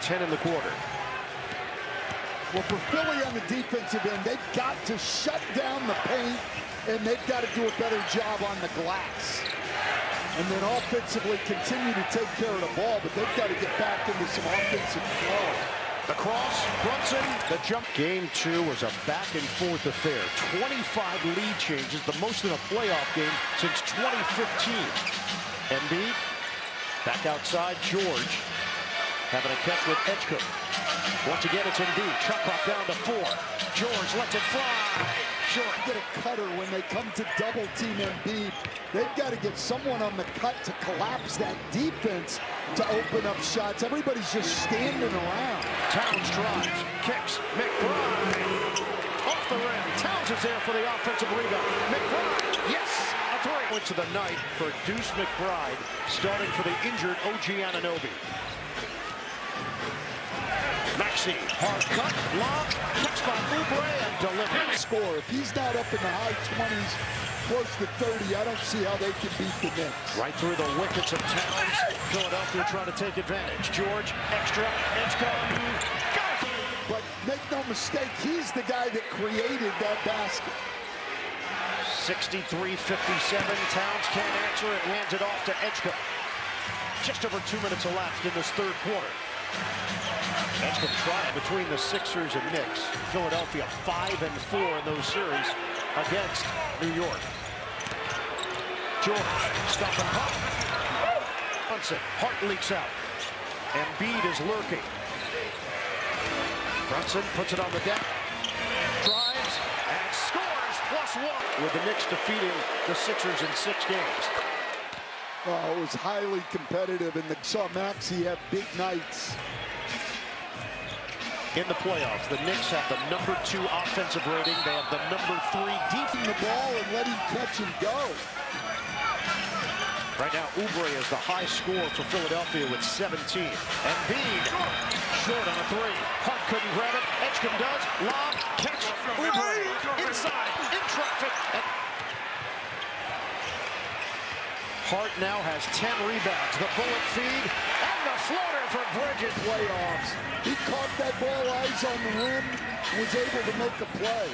10 in the quarter. Well, for Philly on the defensive end, they've got to shut down the paint, and they've got to do a better job on the glass. And then offensively continue to take care of the ball, but they've got to get back into some offensive flow. The cross, Brunson, the jump. Game 2 was a back-and-forth affair. 25 lead changes, the most in a playoff game since 2015. Embiid, back outside, George, having a catch with Edgecombe. Once again, it's Embiid. Shot clock down to 4. George lets it fly. Short. Get a cutter when they come to double-team Embiid. They've got to get someone on the cut to collapse that defense to open up shots. Everybody's just standing around. Towns drives, kicks, McBride. Off the rim. Towns is there for the offensive rebound. McBride, yes! A 3. Points of the night for Deuce McBride, starting for the injured OG Anunoby. Maxey, hard cut, lob, catch by Oubre, and delivered. Score. If he's not up in the high 20s, close to 30, I don't see how they can beat the Knicks. Right through the wickets of Towns. Philadelphia trying to take advantage. George, extra, Edgecombe. But make no mistake, he's the guy that created that basket. 63-57. Towns can't answer it. Hands it off to Edgecombe. Just over 2 minutes elapsed in this third quarter. Edgecombe trying between the Sixers and Knicks. Philadelphia 5-4 in those series against New York. George, stop and pop. Brunson, Hart leaks out. Embiid is lurking. Brunson puts it on the deck. Drives and scores +1. With the Knicks defeating the Sixers in 6 games. Oh, it was highly competitive, and saw Maxey have big nights. In the playoffs, the Knicks have the #2 offensive rating. They have the #3 defense. The ball and let him catch and go. Right now, Oubre is the high scorer for Philadelphia with 17. Embiid short on a 3. Hart couldn't grab it. Edgecombe does. Lob, catch. Oubre inside, in traffic. Hart now has 10 rebounds. The bullet feed and the floater for Bridges. Playoffs. He caught that ball, eyes on the rim, was able to make a play.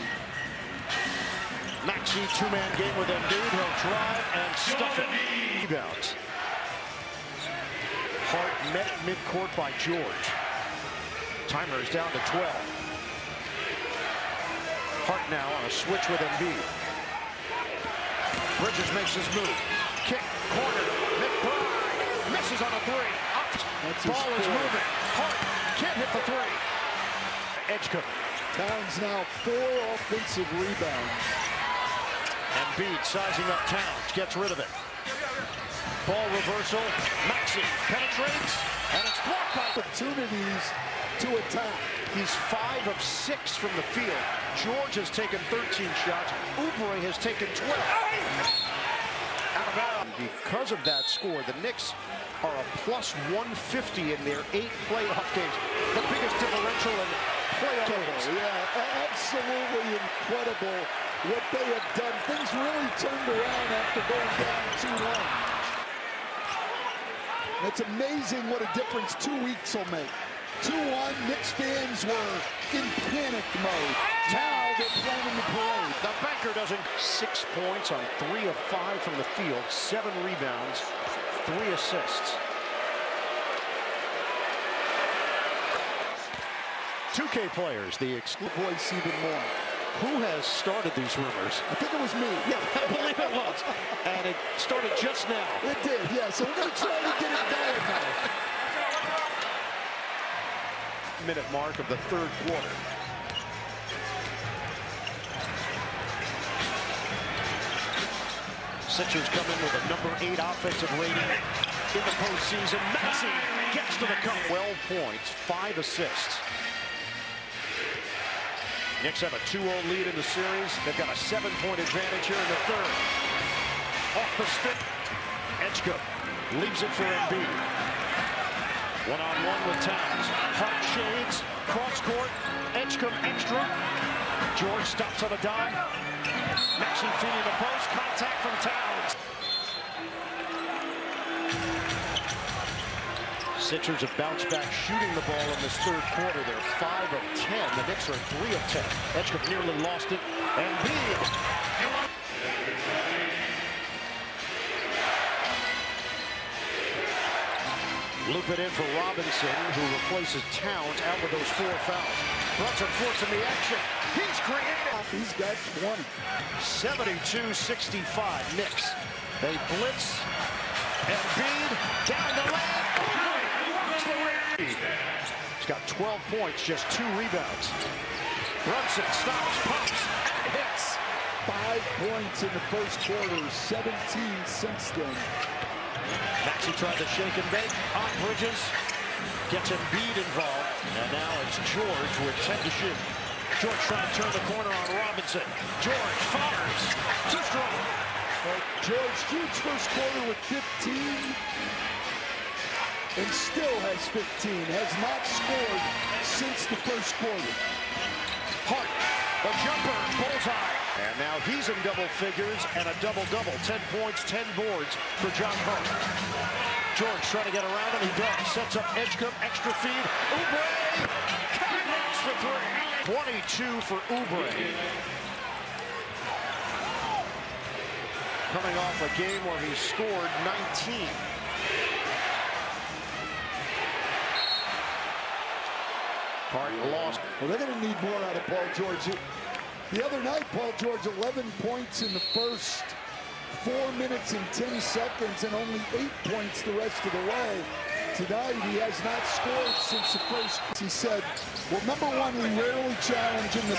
Maxey, 2-man game with Embiid. He'll drive and stuff it. Rebounds. Hart met at midcourt by George. Timer is down to 12. Hart now on a switch with Embiid. Bridges makes his move. Kick, corner, McBride misses on a 3. Ball is moving. Hart can't hit the 3. Edgecombe. Towns now 4 offensive rebounds. Embiid sizing up Towns, gets rid of it. Ball reversal. Maxey penetrates, and it's blocked by opportunities to attack. He's 5 of 6 from the field. George has taken 13 shots. Oubre has taken 12. Out of bounds. Because of that score, the Knicks are a +150 in their 8 playoff games. The biggest differential in playoff games. Yeah, absolutely incredible what they have done. Things really turned around after going down 2-1. It's amazing what a difference 2 weeks will make. 2-1, Knicks fans were in panic mode. Now they're playing the parade. The banker doesn't. 6 points on 3 of 5 from the field, 7 rebounds, 3 assists. 2K players, the exclusive voice even more. Who has started these rumors? I think it was me. Yeah, I believe it was. And it started just now. It did, yeah. So we're going to try to get it going now. Minute mark of the third quarter. Sixers come in with a #8 offensive rating in the postseason. Maxey gets to the cup. 12 points, 5 assists. Knicks have a 2-0 lead in the series. They've got a 7-point advantage here in the third. Off the stick. Edgecombe leaves it for Embiid. One-on-one with Towns. Hart shades, cross court, Edgecombe extra. George stops on a dime. Maxey feeding the post, contact from Towns. Sixers have bounced back shooting the ball in this third quarter. They're 5 of 10. The Knicks are 3 of 10. Edgecombe nearly lost it. Embiid. Loop it in for Robinson, who replaces Towns out with those 4 fouls. Brunson forcing the action. He's creative. He's got 20. 72-65 Knicks. They blitz. Embiid down the lane. He's got 12 points, just 2 rebounds. Brunson stops, pops, and hits. 5 points in the first quarter, 17 since then. Maxey tried to shake and bake on Bridges. Gets Embiid involved. And now it's George with 10 to shoot. George trying to turn the corner on Robinson. George fires. Too strong. George, huge first quarter with 15. And still has 15. Has not scored since the first quarter. Hart, a jumper, bullseye. And now he's in double figures and a double-double. 10 points, 10 boards for John Hart. George trying to get around him. He does. Sets up Edgecombe, extra feed. Oubre connects for 3. 22 for Oubre. Coming off a game where he scored 19. Hart lost. Well, they're going to need more out of Paul George. The other night, Paul George, 11 points in the first 4 minutes and 10 seconds and only 8 points the rest of the way. Tonight, he has not scored since the first. He said, well, number one, we rarely challenge in the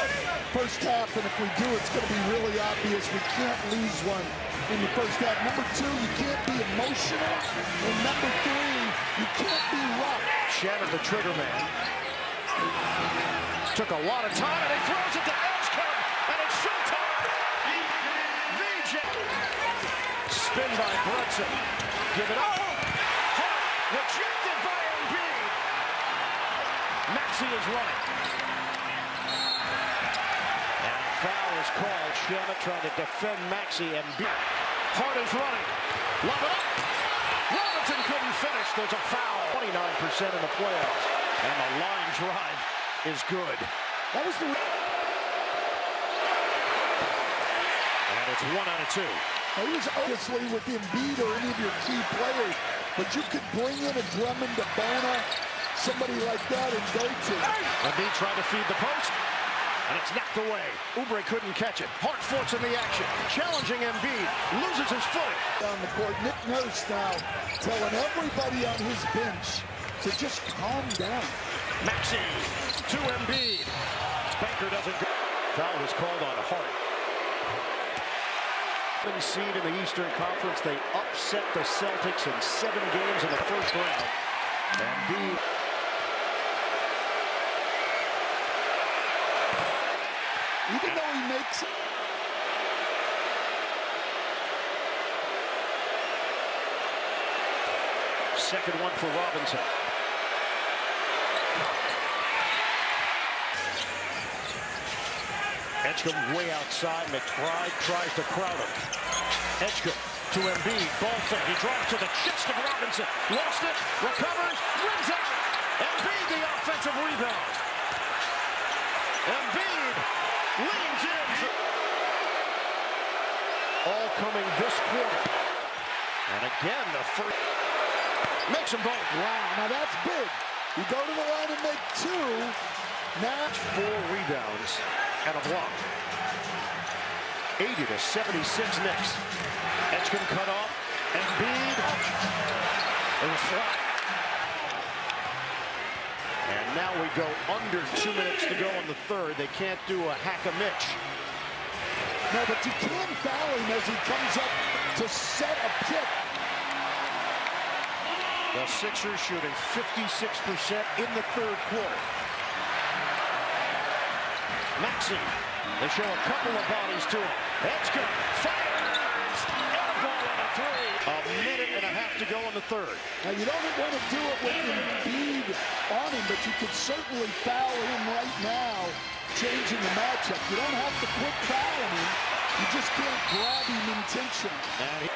first half, and if we do, it's going to be really obvious. We can't lose one in the first half. Number two, you can't be emotional. And number three, you can't be rough. Shattered the trigger man. Took a lot of time, and he throws it to Edgecombe, and it's showtime. VJ. Spin by Brunson. Give it up. Hart rejected by Embiid. Maxey is running. And foul is called. Shamet trying to defend Maxey. Embiid. Hart is running. Love it up. Robinson couldn't finish. There's a foul. 29% in the playoffs. And the line drive is good. That was the... And it's 1 out of 2. He was obviously with Embiid or any of your key players, but you could bring in a Drummond, a Bona, somebody like that and go to. Embiid tried to feed the post, and it's knocked away. Oubre couldn't catch it. Hart forcing the action. Challenging Embiid. Loses his footing. Down the court, Nick Nurse now telling everybody on his bench to just calm down. Maxey to Embiid. Banker doesn't go. Foul was called on Hart. Seed in the Eastern Conference. They upset the Celtics in 7 games in the first round. Embiid. Even though he makes it. Second one for Robinson. Edgecombe way outside. McBride tries to crowd him. Edgecombe to Embiid. Ball fake. He drops to the chest of Robinson. Lost it. Recovers. Wins out. Embiid the offensive rebound. Embiid leans in. All coming this quarter. And again, the first. Makes them both. Wow, now that's big. You go to the line and make 2. Now 4 rebounds and a block. 80-76 Knicks. Edgecombe cut off. Embiid. It was flat. And now we go under 2 minutes to go in the third. They can't do a hack-a-Mitch. no, but you can foul him as he comes up to set a pick. The Sixers shooting 56% in the third quarter. Maxey, they show a couple of bodies to him. Edgecombe fires, airball on a 3. A minute and a half to go in the third. Now, you don't want to do it with Embiid on him, but you could certainly foul him right now, changing the matchup. You don't have to quit fouling him. You just can't grab him intentionally.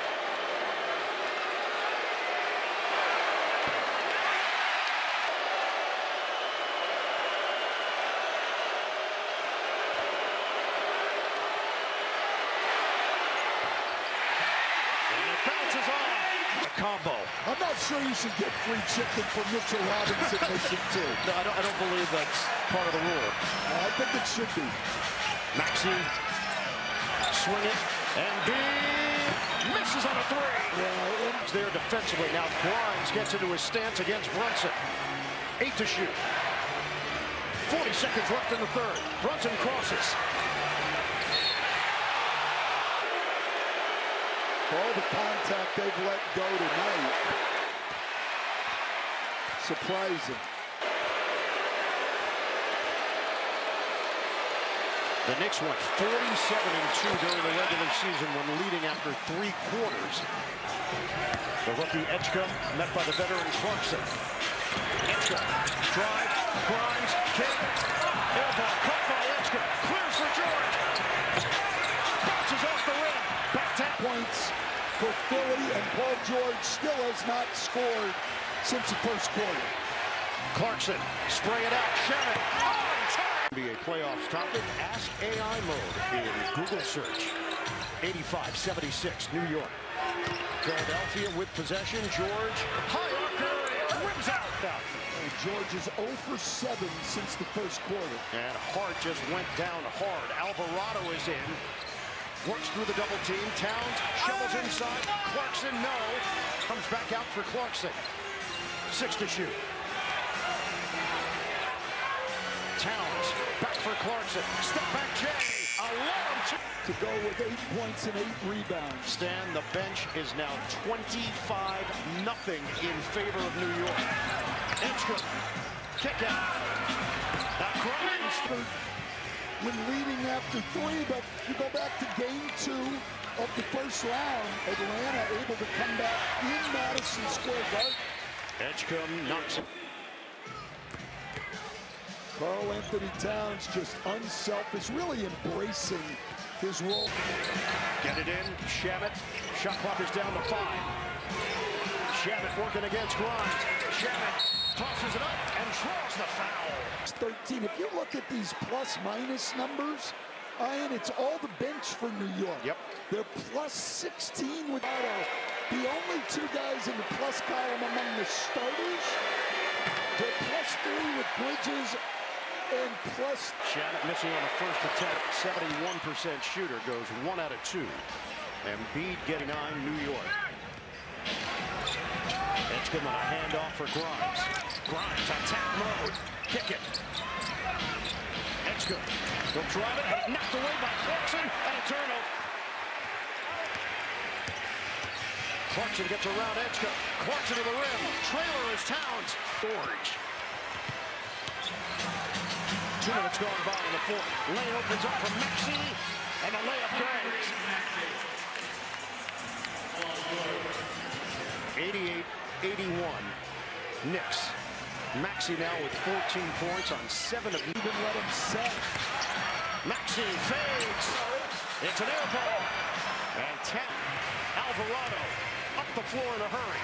sure you should get free chicken for Mitchell Robinson missing too. No, I don't believe that's part of the rule. I think it should be. Maxey, swing it, and B misses on a three. He's there defensively. Now Grimes gets into his stance against Brunson. 8 to shoot. 40 seconds left in the third. Brunson crosses. All the contact they've let go tonight. Surprising. The Knicks went 47-2 during the regular season when leading after 3 quarters. The rookie Etchka met by the veteran Clarkson. Etchka, drive, Grimes, kick, air ball, cut by Etchka, clears for George. Bounces off the rim. Back 10 points for Philly, and Paul George still has not scored since the first quarter. Clarkson, spray it out, Shannon, NBA playoffs topic, Ask AI mode in Google search. 85-76, New York. Philadelphia with possession, George, high archer, rims out. George is 0 for 7 since the first quarter. And Hart just went down hard. Alvarado is in. Works through the double team. Towns shovels inside. Clarkson, no. Comes back out for Clarkson. 6 to shoot. Towns back for Clarkson. Step back, Jay. A long to go with 8 points and 8 rebounds. Stan, the bench is now 25-0 in favor of New York. Etchka, kick out. Now Grimes. When leading after 3, but you go back to game 2 of the first round, Atlanta able to come back in Madison Square Garden. Etchka knocks it. Karl Anthony Towns just unselfish, really embracing his role. Get it in, Shamet. Shot clock is down to 5. Shamet working against Grimes. Shamet tosses it up and draws the foul. 13. If you look at these plus-minus numbers, Ian, it's all the bench for New York. Yep. They're plus 16 with Otto. The only 2 guys in the plus column among the starters. They're plus 3 with Bridges and plus. Shamet missing on the first attempt. 71% shooter, goes 1 out of 2. Embiid getting 9, New York. Etchka on a handoff for Grimes. Grimes attack mode. Kick it. Etchka. He'll drive it. Knocked away by Clarkson. And a turnover. Clarkson gets around Etchka. Clarkson to the rim. Trailer is Towns. George. 2 minutes gone by in the fourth. Lane opens up for Maxey. And the layup goes. 88-81. Knicks. Maxey now with 14 points on 7 of even let him set. Maxey fades. It's an air ball. And tap. Alvarado up the floor in a hurry.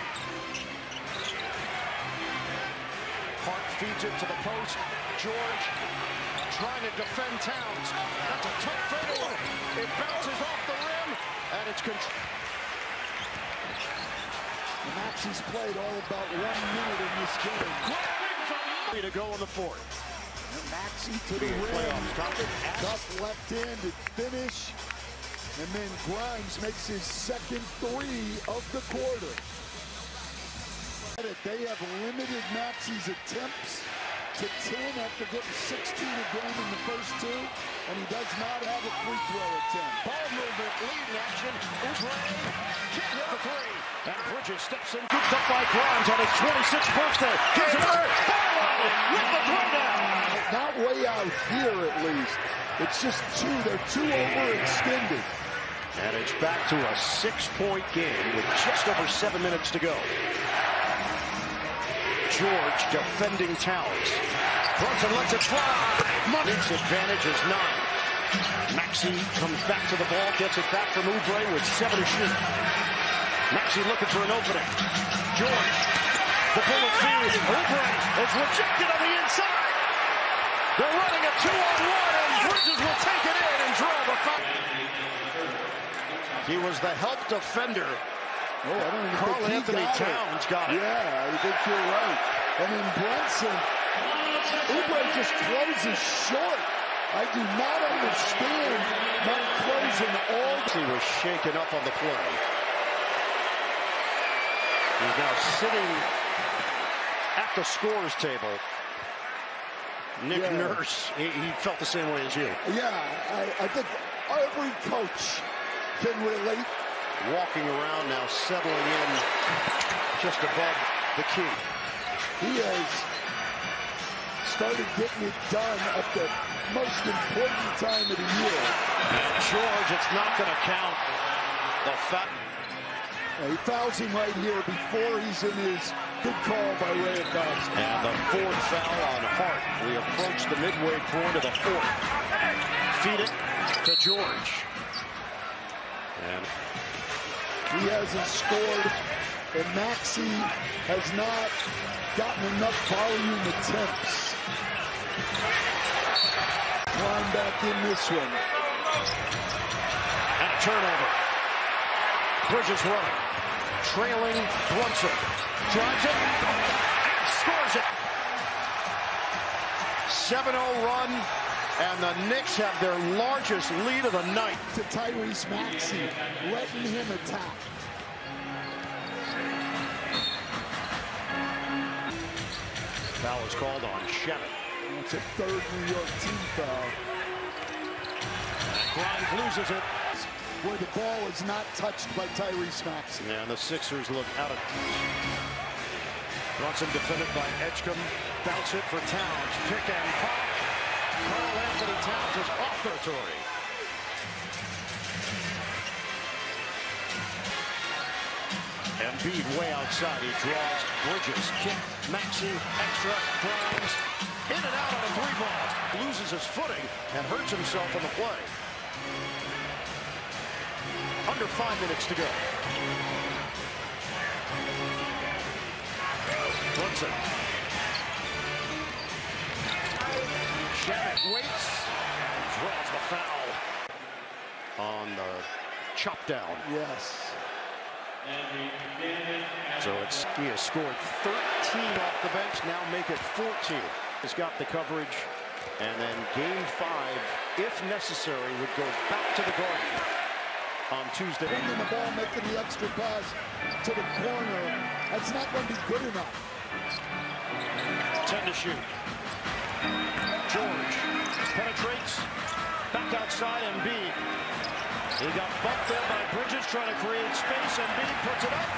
Hart feeds it to the post. George trying to defend Towns. That's a tough fadeaway. It bounces off the rim, and it's controlled. Maxey's played all about 1 minute in this game. To go in the fourth. Maxey to the rim. Tough left-handed finish. And then Grimes makes his second 3 of the quarter. They have limited Maxey's attempts to 10 after getting 16 a game in the first 2, and he does not have a free throw attempt. Ball movement, lead in action. Oubre can't hit the 3, and Bridges steps in. Scooped up by Grimes on his 26th birthday. Gives it up. With the throwdown. Not way out here, at least. It's just 2. They're too overextended. And it's back to a 6-point game with just over 7 minutes to go. George defending Towns. Brunson lets it fly. Knicks advantage is 9. Maxey comes back to the ball, gets it back from Oubre with 7 to shoot. Maxey looking for an opening. George, the bullet feed. Oubre is rejected on the inside. They're running a 2-on-1, and Bridges will take it in and draw the foul. He was the help defender Oh, I don't even Carl think he Anthony got Towns it. got it. Yeah, I think you're right. And then Brunson, Oubre just closes short. I do not understand not closing all. He was shaken up on the play. He's now sitting at the scorer's table. Nick Nurse, he felt the same way as you. Yeah, I think every coach can relate. Walking around now, settling in just above the key. He has started getting it done at the most important time of the year. And George, it's not going to count. He fouls him right here before he's in his good call by Ray Augusta. And the fourth foul on Hart. We approach the midway point of the fourth. Feed it to George. And he hasn't scored, and Maxey has not gotten enough volume attempts. Climb back in this one. And a turnover. Bridges running. Trailing Brunson. Drives it and scores it. 7-0 run, and the Knicks have their largest lead of the night. To Tyrese Maxey, letting him attack. Foul is called on Shemet. It's a third New York team foul. Grimes loses it. Where the ball is not touched by Tyrese Maxey. Yeah, and the Sixers look out of Brunson defended by Edgecombe. Bounce it for Towns. Pick and pop. Carl Anthony Towns is off territory. Embiid way outside. He draws Bridges. Kick. Maxey. Extra. Grimes. In and out on a three ball. Loses his footing and hurts himself on the play. Under 5 minutes to go. Brunson. Shemet waits. Draws the foul on the chop down. Yes. So he has scored 13 off the bench. Now make it 14. He's got the coverage. And then game 5, if necessary, would go back to the Garden on Tuesday. Bringing the ball, making the extra pass to the corner. That's not going to be good enough. 10 to shoot. George penetrates. Back outside, Embiid. He got bumped there by Bridges trying to create space. Embiid puts it up.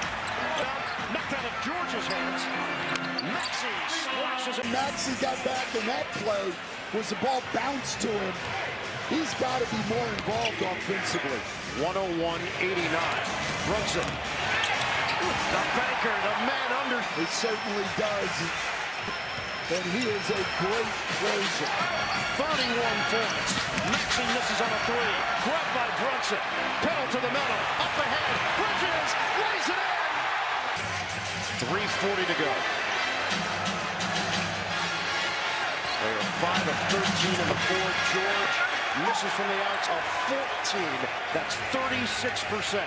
Now knocked out of George's hands. Maxey splashes it. Maxey got back in that play. Was the ball bounced to him? He's got to be more involved offensively. 101-89. Brunson. The banker, the man under. He certainly does. And he is a great closer. 31 points. Maxey misses on a three. Grabbed by Brunson. Pedal to the metal. Up ahead. Bridges lays it in. 3:40 to go. They are 5 of 13 in the fourth. George misses from the outs of 14. That's 36%.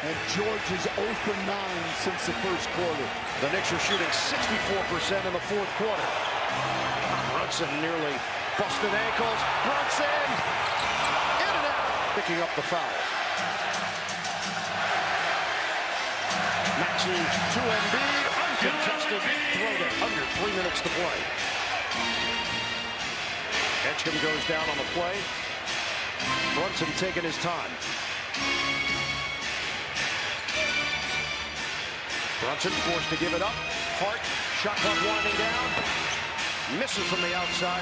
And George is 0 for 9 since the first quarter. The Knicks are shooting 64% in the fourth quarter. Brunson nearly busted ankles. Brunson in and out, picking up the foul. Maxey to Embiid, uncontested throwdown. Under 3 minutes to play. Edgecombe goes down on the play. Brunson taking his time. Brunson forced to give it up. Hart, shot clock winding down. Misses from the outside.